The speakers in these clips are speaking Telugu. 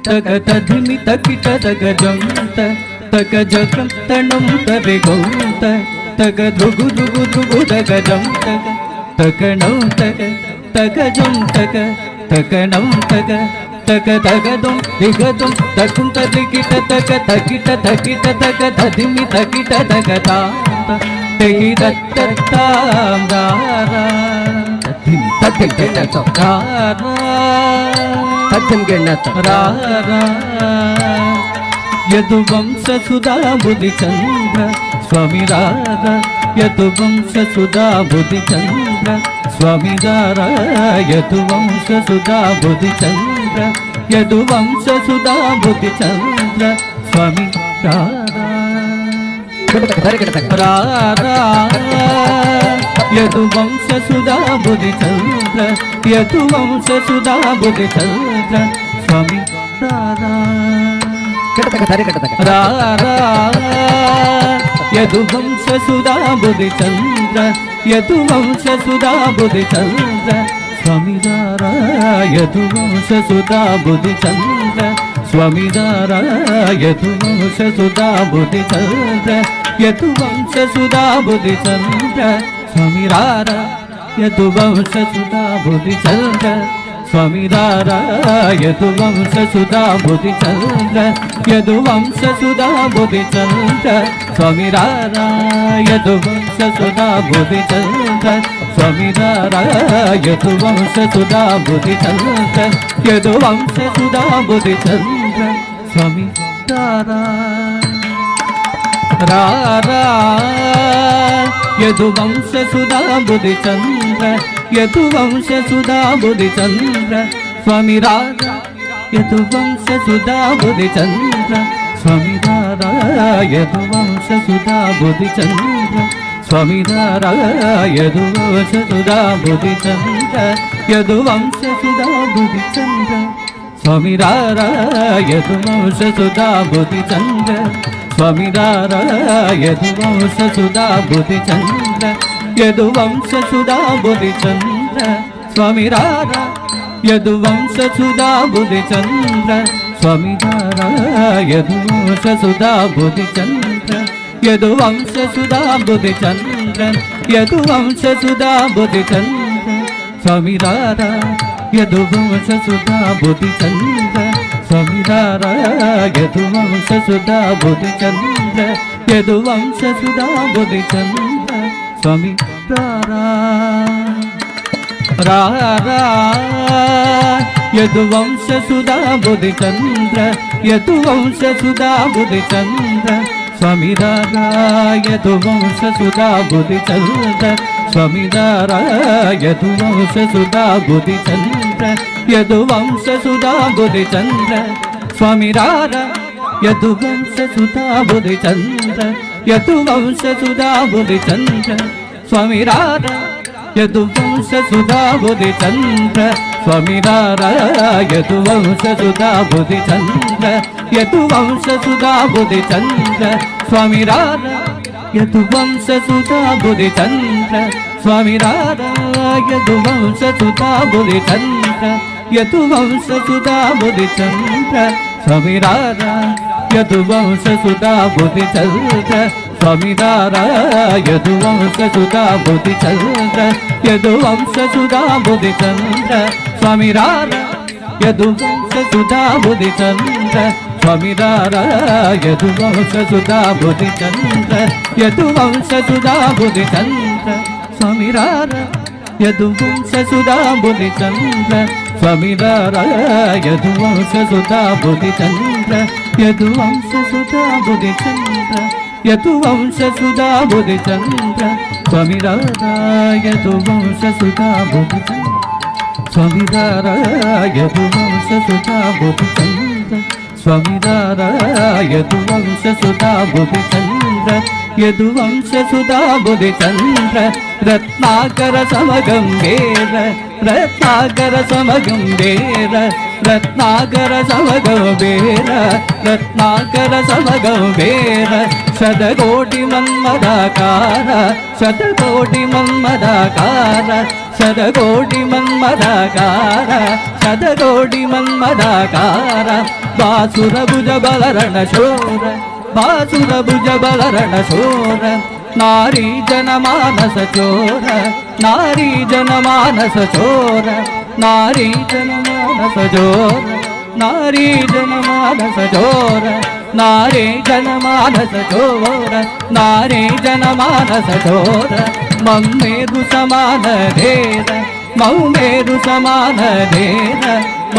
తగతధిమి తకిట తగజంత తగజగం తణం తరెగొంత తగ ధృగు ధృగు ధృగు తగజం తగ తగణం తగ తగజం తగ తగణం తగ తగ తగదం దిగదం తకుంత దిగిట తగ తగిట తగిట తగ తధిమి తగిట తగతాంత తెగిదత్తాం దారా తధిమి తగిట తగారా యదువంశ సుధా బుద్ధి చంద్ర స్వామి రాధా యదువంశ సుధా బుద్ధి చంద్ర స్వామి రాధా యదువంశ సుధా బుద్ధి చంద్ర యదువంశ సుధా బుద్ధి చంద్ర స్వామి రాధా రాధా యదువంశ సుధా బుద్ధి చంద్ర యదువంశ సుధా బుద్ధి చంద్ర స్వామి రాధా రాధా యదువంశ సుధా బుద్ధి చంద్ర యదువంశ సుధా బుద్ధి చంద్ర స్వామి రాధా యదువంశ సుధా బుద్ధి చంద్ర స్వామి రాధా యదువంశ సుధా బుద్ధి చంద్ర యదువంశ సుధా బుద్ధి చంద్ర స్వామి రాధా యదువంశ సుధా బుద్ధి చంద్ర స్వామి రాధా యదువంశ సుధా బుద్ధి చంద్ర యదువంశ సుధా బుద్ధి చంద్ర స్వామి రాధా యదువంశ సుధా బుద్ధి చంద్ర స్వామి రాధా యదువంశ సుధా బుద్ధి చంద్ర యదువంశ సుధా బుద్ధి చంద్ర స్వామి రాధా రాధా యదువంశ సుధా బుద్ధి చంద్ర యదువంశ సుధా బుద్ధి చంద్ర స్వామి రాధా యదువంశ సుధా బుద్ధి చంద్ర స్వామి రాధా యదువంశ సుధా బుద్ధి చంద్ర స్వామి రాధా యదువంశ సుధా బుద్ధి చంద్ర యదువంశ సుధా బుద్ధి చంద్ర స్వామి రాధా యదువంశ సుధా బుద్ధి చంద్ర స్వామి రాధా యదువంశ సుధా బుద్ధి చంద్ర యదువంశ సుధా బుద్ధి చంద్ర స్వామి రాధా యదువంశ సుధా బుద్ధి చంద్ర స్వామి రాధా యదువంశ సుధా బుద్ధి చంద్ర యదువంశ సుధా బుద్ధి చంద్ర యదువంశ సుధా బుద్ధి చంద్ర స్వామి రాధా యదువంశ సుధా బుద్ధి చంద్ర స్వామి రాధా యదువంశ సుధా బుద్ధి చంద్ర యదువంశ సుధా బుద్ధి చంద్ర స్వామి రాధా రాధా యదువంశ సుధా బుద్ధి చంద్ర యదువంశ సుధా బుద్ధి చంద్ర స్వామి రాధా యదువంశ సుధా బుద్ధి చంద్ర స్వామి రాధా యదువంశ సుధా బుద్ధి చంద్ర యదువంశ సుధా బుద్ధి చంద్ర స్వామి రాధా యదువంశ సుధా బుద్ధి చంద్ర యదువంశ సుధా బుద్ధి చంద్ర స్వామి రాధా యదువంశ సుధా బుద్ధి చంద్ర స్వామి రాధా యదువంశ సుధా బుద్ధి చంద్ర యదువంశ సుధా బుద్ధి చంద్ర స్వామి రాధా యదువంశ సుధా బుద్ధి చంద్ర స్వామి రాధా యదువంశ సుధా బుద్ధి చంద్ర యదువంశ సుధా బుద్ధి చంద్ర స్వామి రాధా యదువంశ సుధా బుద్ధి చంద్ర స్వామి రాధా యదువంశ సుధా బుద్ధి చంద్ర యదువంశ సుధా బుద్ధి చంద్ర స్వామి రాధా యదువంశ సుధా బుద్ధి చంద్ర స్వామి రాధా యదువంశ సుధా బుద్ధి చంద్ర యదువంశ సుధా బుద్ధి చంద్ర స్వామి రాధా యదువంశ సుధా బుద్ధి చంద్ర స్వామి రాధా యదువంశ సుధా బుద్ధి చంద్ర యదువంశ సుధా బుద్ధి చంద్ర యదువంశ సుధా బుద్ధి చంద్ర స్వామి రాధా యదువంశ సుధా బుద్ధి చంద్ర స్వామి రాధా యదువంశ సుధా బుద్ధి చంద్ర స్వామి రాధా యదువంశ సుధా బుద్ధి చంద్ర యదువంశ సుధా బుద్ధి చంద్ర रत्नाकर समगंभीर रत्नाकर समगंभीर रत्नाकर समगंभीर रत्नाकर समगंभीर शतकोटि मन्मदाकार शतकोटि मन्मदाकार शतकोटि मन्मदाकार शतकोटि मन्मदाकार बासुरभुज बलरण शूर बासुरभुज बलरण शूर नारी जनमानस चोर नारी जनमानस चोर नारी जनमानस चोर नारी जनमानस चोर नारी जनमानस चोर नारी जनमानस चोर मम्मेरु समान धीर मम्मेरु समान धीर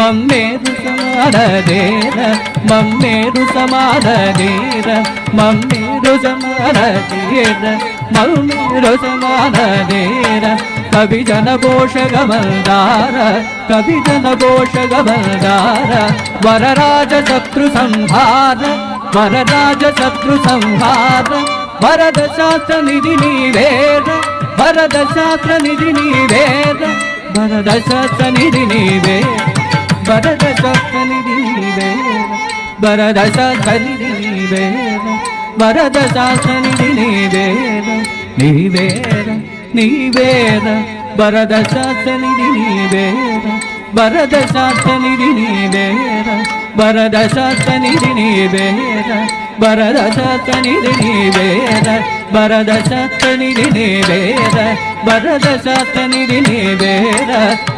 मम्मेरु समान धीर मम्मेरु समान धीर मम्मेरु समान धीर मम्मेरु समान धीर कवि जन पोषक बलदार कवि जन पोषक बलदार वरराज शत्रु संहार वरराज शत्रु संहार वरद शास्त्र निधि निवेद वरद शास्त्र निधि निवेद वरद शास्त्र निधि निवेद वरद शास्त्र निधि निवेद वरद शास्त्र निधि निवेद वरद शास्त्र निधि निवेद निवेद निवेद वरद शास्त्र निधि निवेद वरद शास्त्र निधि निवेद वरद शास्त्र निधि निवेद वरद शास्त्र निधि निवेद वरद शास्त्र निधि निवेद वरद शास्त्र निधि निवेद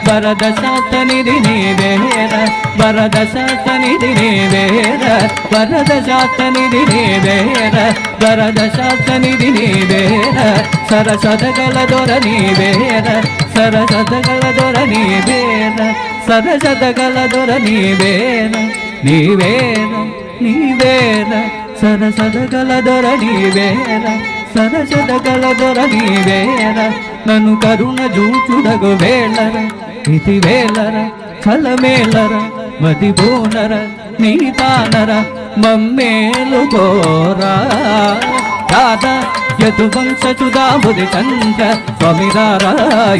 वरद शास्त्र निधि निवेद वरद शास्त्र निधि निवेद वरद शास्त्र निधि निवेद वरद शास्त्र निधि निवेद सरसदगल दोर निवेद सरसदगल दोर निवेद सरसदगल दोर निवेद निवेद निवेद सरसदगल दोर निवेद सरसदगल दोर निवेद ननु करुण जूचुडगु वेलर इति वेलर छल मेलर मति बोनर नीतानर मम्मेलु गोरा दादा यदुवंश सुधा बुधि चंद्र स्वामीरारा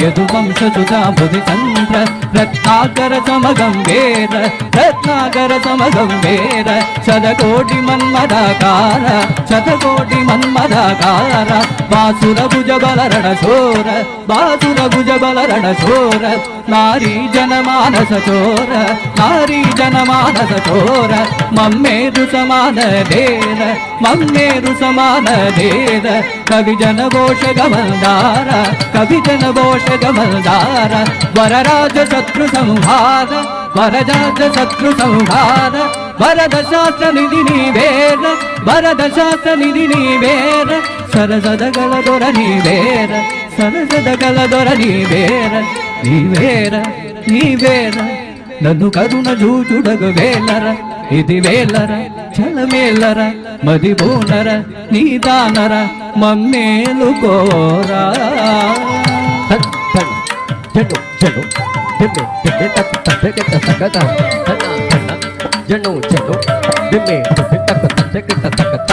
यदुवंश सुधा बुधि चंद्र रत्नाकर समगंभीर रत्नाकर समगंभीर शतकोटि मन्मदाकार शतकोटि मन्मदाकार बासुरभुज बलरण शूर बासुरभुज बलरण शूर नारी जनमानस चोर नारी जनमानस चोर मम्मेरु समान धीर मम्मेरु समान धीर कवि जन घोष गमलदार कवि जन घोष गमलदार वरराज शत्रु संहार वरराज शत्रु संहार वरद शास्त्र निधि निवेद वरद शास्त्र निधि निवेद सरसदगल दोर निवेद सरसदगल दोर निवेद निवेद निवेद ननु करुण जूचुडगु वेलर इति वेलर छल मेलर मदि बोनर नीदानर मम्मेलु गोरा जनु जनु दिमे दिमे तक तक तक तक जनु जनु दिमे तक तक तक तक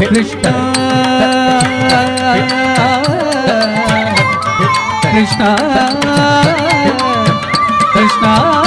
कृष्ण कृष्ण कृष्ण